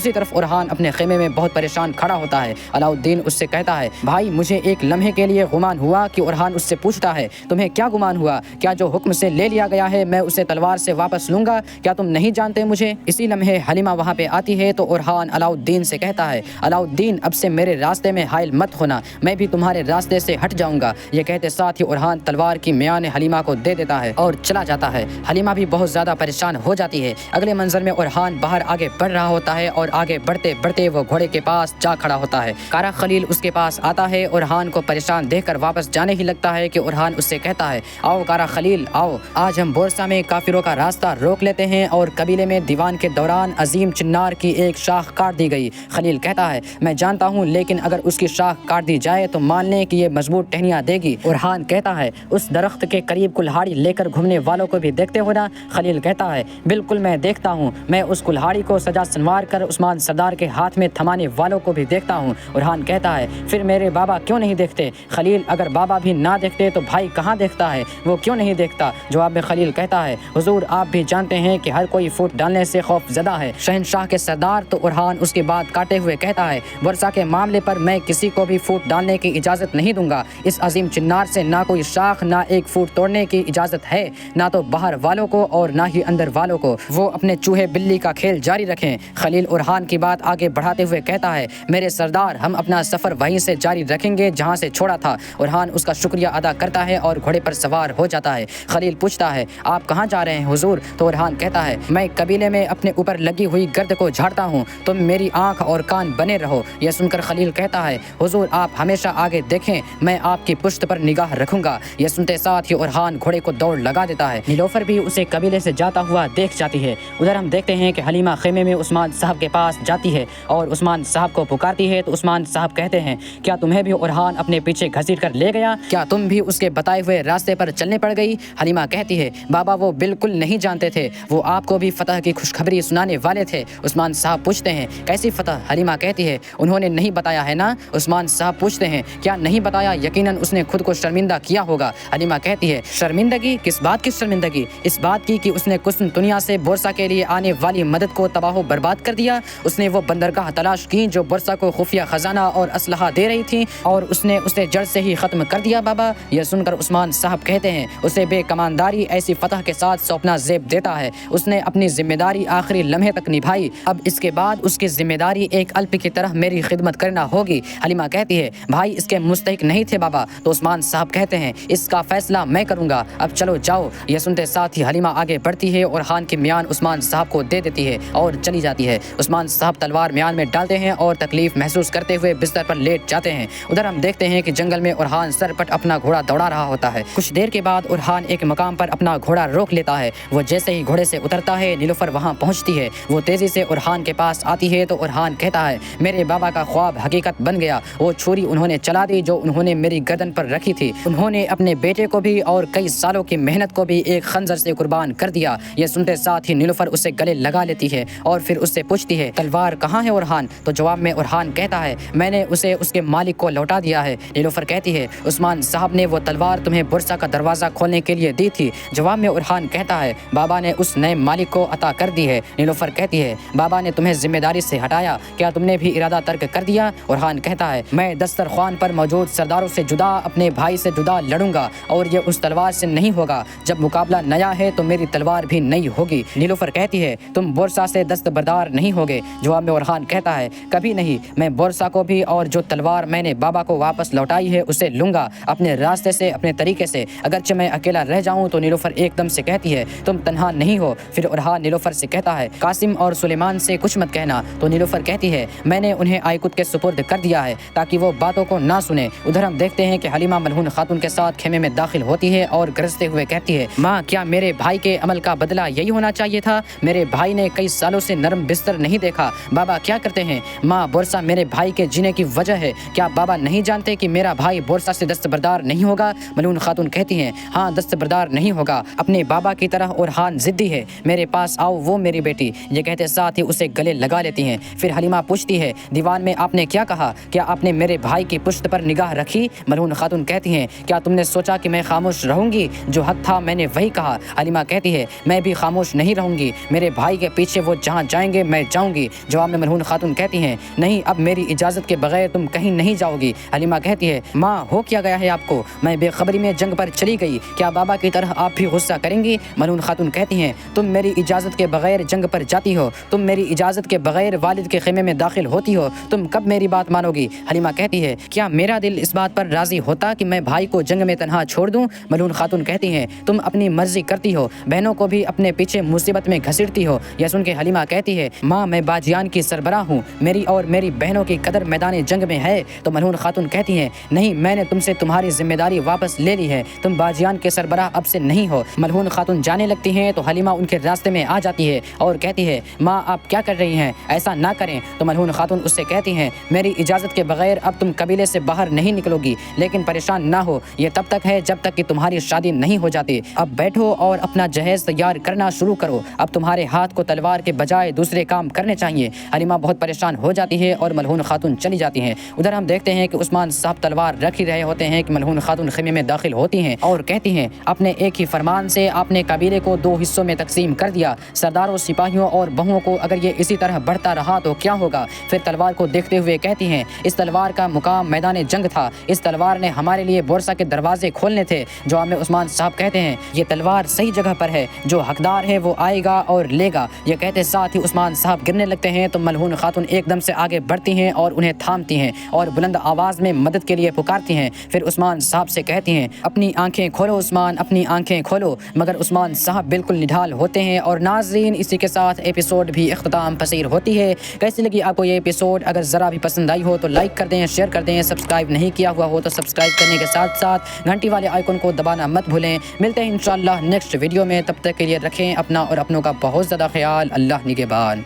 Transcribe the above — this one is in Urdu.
دوسری طرف ارحان اپنے خیمے میں بہت پریشان کھڑا ہوتا ہے۔ علاؤالدین اس سے کہتا ہے بھائی مجھے ایک لمحے کے لیے گمان ہوا کہ ارحان اس سے پوچھتا ہے تمہیں کیا گمان ہوا؟ کیا جو حکم سے لے لیا گیا ہے میں اسے تلوار سے واپس لوں گا؟ کیا تم نہیں جانتے مجھے؟ اسی لمحے حلیمہ وہاں پہ آتی ہے تو ارحان علاؤالدین سے کہتا ہے علاؤالدین اب سے میرے راستے میں حائل مت ہونا، میں بھی تمہارے راستے سے ہٹ جاؤں گا۔ یہ کہتے ساتھ ہی ارحان تلوار کی میان حلیمہ کو دے دیتا ہے اور چلا جاتا ہے۔ حلیمہ بھی بہت زیادہ پریشان ہو جاتی ہے۔ اگلے منظر میں ارحان باہر آگے بڑھ رہا ہوتا ہے اور آگے بڑھتے بڑھتے وہ گھوڑے کے پاس جا کھڑا ہوتا ہے۔ کارا خلیل اس کے پاس آتا ہے، ارحان کو پریشان دیکھ کر واپس جانے ہی لگتا ہے کہ ارحان اس سے کہتا ہے آؤ کارا خلیل آؤ، آج ہم بورسا میں کافروں کا راستہ روک لیتے ہیں اور قبیلے میں دیوان کے دوران عظیم چنار کی ایک شاخ کاٹ دی گئی۔ خلیل کہتا ہے میں جانتا ہوں لیکن اگر اس کی شاخ کاٹ دی جائے تو مان لیں کہ یہ مضبوط ٹہنیاں دے گی۔ ارحان کہتا ہے اس درخت کے قریب کلہاڑی لے کر گھومنے والوں کو بھی دیکھتے ہو نا؟ خلیل کہتا ہے بالکل میں دیکھتا ہوں، میں اس کلہاڑی کو سجا سنوار کر عثمان سردار کے ہاتھ میں تھمانے والوں کو بھی دیکھتا ہوں۔ ارحان کہتا ہے پھر میرے بابا کیوں نہیں دیکھتے؟ خلیل اگر بابا بھی نہ دیکھتے تو بھائی کہاں دیکھتا ہے، وہ کیوں نہیں دیکھتا؟ جواب میں خلیل کہتا ہے حضور آپ بھی جانتے ہیں کہ ہر کوئی فوٹ ڈالنے سے خوف زدہ ہے، شہنشاہ کے سردار۔ تو ارحان اس کی بات کاٹے ہوئے کہتا ہے ورثہ کے معاملے پر میں کسی کو بھی فوٹ ڈالنے کی اجازت نہیں دوں گا۔ اس عظیم چنار سے نہ کوئی شاخ نہ ایک فوٹ توڑنے کی اجازت ہے، نہ تو باہر والوں کو اور نہ ہی اندر والوں کو۔ وہ اپنے چوہے بلی کا کھیل جاری رکھیں۔ خلیل ارحان کی بات آگے بڑھاتے ہوئے کہتا ہے میرے سردار ہم اپنا سفر وہیں سے جاری رکھیں گے جہاں سے چھوڑا تھا۔ ارحان اس کا شکریہ ادا کرتا ہے اور گھوڑے پر سوار ہو جاتا ہے۔ خلیل پوچھتا ہے آپ کہاں جا رہے ہیں حضور؟ تو ارحان کہتا ہے میں قبیلے میں اپنے اوپر لگی ہوئی گرد کو جھاڑتا ہوں، تم میری آنکھ اور کان بنے رہو۔ یہ سن کر خلیل کہتا ہے حضور آپ ہمیشہ آگے دیکھیں، میں آپ کی پشت پر نگاہ رکھوں گا۔ یہ سنتے ساتھ ہی ارحان گھوڑے کو دوڑ لگا دیتا ہے۔ نیلوفر بھی اسے قبیلے سے جاتا ہوا دیکھ جاتی ہے۔ ادھر ہم دیکھتے ہیں کہ حلیمہ خیمے میں عثمان صاحب کے پاس جاتی ہے اور عثمان صاحب کو پکارتی ہے تو عثمان صاحب کہتے ہیں کیا تمہیں بھی ارحان اپنے پیچھے گھسیٹ کر لے گیا؟ کیا تم بھی اس کے بتائے ہوئے راستے پر چلنے پڑ گئی؟ حلیمہ کہتی ہے بابا وہ بالکل نہیں جانتے تھے، وہ آپ کو بھی فتح کی خوشخبری سنانے والے تھے۔ عثمان صاحب پوچھتے ہیں کیسی فتح؟ حلیمہ کہتی ہے انہوں نے نہیں بتایا ہے نا؟ عثمان صاحب پوچھتے ہیں کیا نہیں بتایا؟ یقیناً اس نے خود کو شرمندہ کیا ہوگا۔ حلیمہ کہتی ہے شرمندگی؟ کس بات کی شرمندگی؟ اس بات کی کہ اس نے قسطنطنیہ سے بورسا کے لیے آنے والی مدد کو تباہ و برباد کر دیا۔ اس نے وہ بندرگاہ تلاش کی جو بورسا کو خفیہ خزانہ اور اسلحہ دے رہی تھی اور اس نے اسے جڑ سے ہی ختم کر دیا بابا۔ یہ سن کر عثمان صاحب کہتے ہیں اسے بے کمانداری ایسی فتح کے ساتھ سونپنا زیب دیتا ہے، اس نے اپنی ذمہ داری آخری لمحے تک نبھائی، اب اس کے بعد اس کی ذمہ داری ایک الپ کی طرح میری خدمت کرنا ہوگی۔ حلیمہ کہتی ہے بھائی اس کے مستحق نہیں تھے بابا۔ تو عثمان صاحب کہتے ہیں اس کا فیصلہ میں کروں گا، اب چلو جاؤ۔ یہ سنتے ساتھ ہی حلیمہ آگے بڑھتی ہے اور خان کی میان عثمان صاحب کو دے دیتی ہے اور چلی جاتی ہے۔ عثمان صاحب تلوار میان میں ڈالتے ہیں اور تکلیف محسوس کرتے ہوئے بستر پر لیٹ جاتے ہیں۔ ادھر ہم دیکھتے ہیں کہ جنگل میں ارحان سر پٹ اپنا گھوڑا دوڑا رہا ہوتا ہے۔ کچھ دیر کے بعد ارحان ایک مقام پر اپنا گھوڑا روک لیتا ہے۔ وہ جیسے ہی گھوڑے سے اترتا ہے نیلوفر وہاں پہنچتی ہے۔ وہ تیزی سے ارحان کے پاس آتی ہے تو ارحان کہتا ہے میرے بابا کا خواب حقیقت بن گیا، وہ چھری انہوں نے چلا دی جو انہوں نے میری گردن پر رکھی تھی، انہوں نے اپنے بیٹے کو بھی اور کئی سالوں کی محنت کو بھی ایک خنجر سے قربان کر دیا۔ یہ سنتے ساتھ ہی نیلوفر اسے گلے لگا لیتی ہے اور پھر اس سے پوچھتی ہے تلوار کہاں ہے ارحان؟ تو جواب میں ارحان کہتا ہے میں نے اسے اس کے مالک کو لوٹا دیا ہے۔ نیلوفر کہتی ہے عثمان صاحب نے وہ تلوار تمہیں بورسا کا دروازہ کھولنے کے لیے دی تھی۔ جواب میں ارحان کہتا ہے بابا نے اس نئے مالک کو عطا کر دی ہے۔ نیلوفر کہتی ہے بابا نے تمہیں ذمہ داری سے ہٹایا، کیا تم نے بھی ارادہ ترک کر دیا؟ ارحان کہتا ہے میں دسترخوان پر موجود سرداروں سے جدا اپنے بھائی سے جدا لڑوں گا اور یہ اس تلوار سے نہیں ہوگا، جب مقابلہ نیا ہے تو میری تلوار بھی نئی ہوگی۔ نیلوفر کہتی ہے تم بورسا سے دستبردار نہیں ہوگے۔ جواب میں ارحان کہتا ہے کبھی نہیں، میں بورسا کو بھی اور جو تلوار میں نے بابا کو واپس لوٹائی ہے اسے لوں گا، اپنے راستے سے اپنے طریقے سے، اگرچہ میں اکیلا رہ جاؤں۔ تو نیلوفر ایک دم سے کہتی ہے تم تنہا نہیں ہو۔ پھر ارحان نیلوفر سے کہتا ہے قاسم اور سلیمان سے کچھ مت کہنا۔ تو نیلوفر کہتی ہے میں نے انہیں آئیکت کے سپرد کر دیا ہے تاکہ وہ باتوں کو نہ سنے۔ ادھر ہم دیکھتے ہیں کہ حلیمہ ملعون خاتون کے ساتھ خیمے میں داخل ہوتی ہے اور گرجتے ہوئے کہتی ہے ماں کیا میرے بھائی کے عمل کا بدلہ یہی ہونا چاہیے تھا؟ میرے بھائی نے کئی سالوں سے نرم بستر نہیں دیکھا، بابا کیا کرتے ہیں؟ ماں بورسا میرے بھائی کے جینے کی وجہ ہے، کیا بابا نہیں جانتے کہ میرا بھائی بورسا سے دستبردار نہیں ہوگا؟ ملعون خاتون کہتی ہیں ہاں دستبردار نہیں ہوگا، اپنے بابا کی طرح ارحان ضدی ہے، میرے پاس آؤ وہ میری بیٹی۔ یہ کہتے ساتھ ہی اسے گلے لگا لیتی ہیں۔ پھر حلیمہ پوچھتی ہے دیوان میں آپ نے کیا کہا؟ کیا آپ نے میرے بھائی کی پشت پر نگاہ رکھی؟ ملعون خاتون کہتی ہیں کیا تم نے سوچا کہ میں خاموش رہوں گی؟ جو حق تھا میں نے وہی کہا۔ حلیمہ کہتی ہے میں بھی خاموش نہیں رہوں گی، میرے بھائی کے پیچھے وہ جہاں جائیں گے میں جاؤں جاؤں گی۔ جواب میں ملعون خاتون کہتی ہیں نہیں، اب میری اجازت کے بغیر تم کہیں نہیں جاؤ گی۔ حلیمہ کہتی ہے ماں ہو کیا گیا ہے آپ کو؟ میں بے خبری میں جنگ پر چلی گئی، کیا بابا کی طرح آپ بھی غصہ کریں گی؟ ملعون خاتون کہتی ہیں تم میری اجازت کے بغیر جنگ پر جاتی ہو، تم میری اجازت کے بغیر والد کے خیمے میں داخل ہوتی ہو، تم کب میری بات مانو گی؟ حلیمہ کہتی ہے کیا میرا دل اس بات پر راضی ہوتا کہ میں بھائی کو جنگ میں تنہا چھوڑ دوں؟ ملعون خاتون کہتی ہیں تم اپنی مرضی کرتی ہو، بہنوں کو بھی اپنے پیچھے مصیبت میں گھسیٹتی ہو۔ یہ سن کے حلیمہ کہتی ہے ماں میں باجیان کی سربراہ ہوں، میری اور میری بہنوں کی قدر میدان جنگ میں ہے۔ تو ملعون خاتون کہتی ہیں نہیں، میں نے تم سے تمہاری ذمہ داری واپس لے لی ہے، تم باجیان کے سربراہ اب سے نہیں ہو۔ ملعون خاتون جانے لگتی ہیں تو حلیمہ ان کے راستے میں آ جاتی ہے اور کہتی ہے ماں آپ کیا کر رہی ہیں، ایسا نہ کریں۔ تو ملعون خاتون اس سے کہتی ہیں میری اجازت کے بغیر اب تم قبیلے سے باہر نہیں نکلو گی، لیکن پریشان نہ ہو، یہ تب تک ہے جب تک کہ تمہاری شادی نہیں ہو جاتی۔ اب بیٹھو اور اپنا جہیز تیار کرنا شروع کرو، اب تمہارے ہاتھ کو تلوار کے بجائے دوسرے کام کرنے چاہیے۔ حلیمہ بہت پریشان ہو جاتی ہے اور ملعون خاتون چلی جاتی ہیں۔ ادھر ہم دیکھتے ہیں کہ عثمان صاحب تلوار رکھ ہی رہے ہوتے ہیں کہ ملعون خاتون خیمے میں داخل ہوتی ہیں اور کہتی ہیں اپنے ایک ہی فرمان سے آپ نے قبیلے کو 2 حصوں میں تقسیم کر دیا، سرداروں، سپاہیوں اور بہوؤں کو اگر یہ اسی طرح بڑھتا رہا تو کیا ہوگا؟ پھر تلوار کو دیکھتے ہوئے کہتی ہیں اس تلوار کا مقام میدان جنگ تھا، اس تلوار نے ہمارے لیے بورسا کے دروازے کھولنے تھے۔ جواب میں عثمان صاحب کہتے ہیں یہ تلوار صحیح جگہ پر ہے، جو حقدار ہے وہ آئے گا اور لے گا۔ یہ کہتے ساتھ ہی عثمان صاحب گرنے لگتے ہیں تو ملعون خاتون ایک دم سے آگے بڑھتی ہیں اور انہیں تھامتی ہیں اور بلند آواز میں مدد کے لیے پکارتی ہیں۔ پھر عثمان صاحب سے کہتی ہیں اپنی آنکھیں کھولو عثمان، اپنی آنکھیں کھولو، مگر عثمان صاحب بالکل نڈھال ہوتے ہیں۔ اور ناظرین اسی کے ساتھ ایپیسوڈ بھی اختتام پذیر ہوتی ہے۔ کیسی لگی آپ کو یہ ایپیسوڈ؟ اگر ذرا بھی پسند آئی ہو تو لائک کر دیں، شیئر کر دیں، سبسکرائب نہیں کیا ہوا ہو تو سبسکرائب کرنے کے ساتھ ساتھ گھنٹی والے آئیکن کو دبانا مت بھولیں۔ ملتے ہیں انشاءاللہ نیکسٹ ویڈیو میں، تب تک کے لیے رکھیں اپنا اور اپنوں کا بہت زیادہ خیال۔ اللہ نگہبان۔